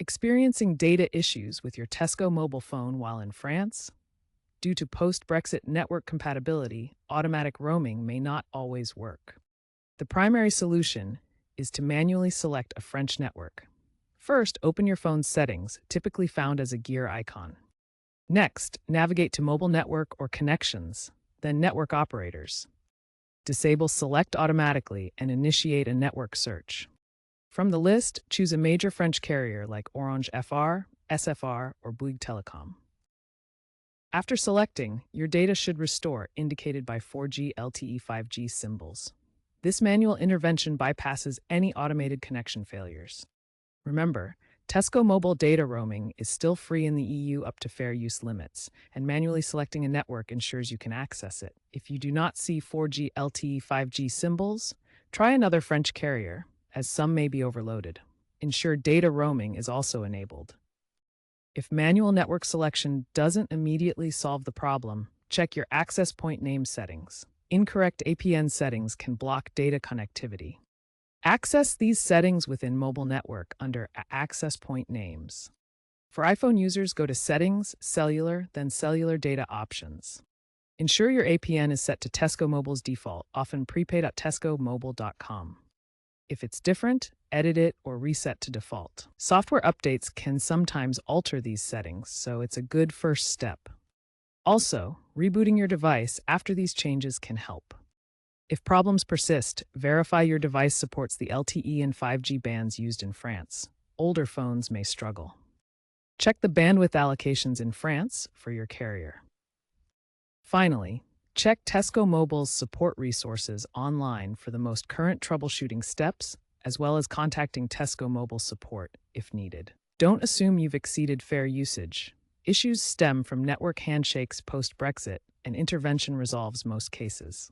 Experiencing data issues with your Tesco mobile phone while in France? Due to post-Brexit network compatibility, automatic roaming may not always work. The primary solution is to manually select a French network. First, open your phone's settings, typically found as a gear icon. Next, navigate to Mobile Network or Connections, then Network Operators. Disable Select automatically and initiate a network search. From the list, choose a major French carrier like Orange FR, SFR, or Bouygues Telecom. After selecting, your data should restore, indicated by 4G LTE 5G symbols. This manual intervention bypasses any automated connection failures. Remember, Tesco Mobile data roaming is still free in the EU up to fair use limits, and manually selecting a network ensures you can access it. If you do not see 4G LTE 5G symbols, try another French carrier, as some may be overloaded. Ensure data roaming is also enabled. If manual network selection doesn't immediately solve the problem, check your access point name settings. Incorrect APN settings can block data connectivity. Access these settings within Mobile Network under Access Point Names. For iPhone users, go to Settings, Cellular, then Cellular Data Options. Ensure your APN is set to Tesco Mobile's default, often prepaid.tescomobile.com. If it's different, edit it or reset to default. Software updates can sometimes alter these settings, so it's a good first step. Also, rebooting your device after these changes can help. If problems persist, verify your device supports the LTE and 5G bands used in France. Older phones may struggle. Check the bandwidth allocations in France for your carrier. Finally, check Tesco Mobile's support resources online for the most current troubleshooting steps, as well as contacting Tesco Mobile support if needed. Don't assume you've exceeded fair usage. Issues stem from network handshakes post-Brexit, and intervention resolves most cases.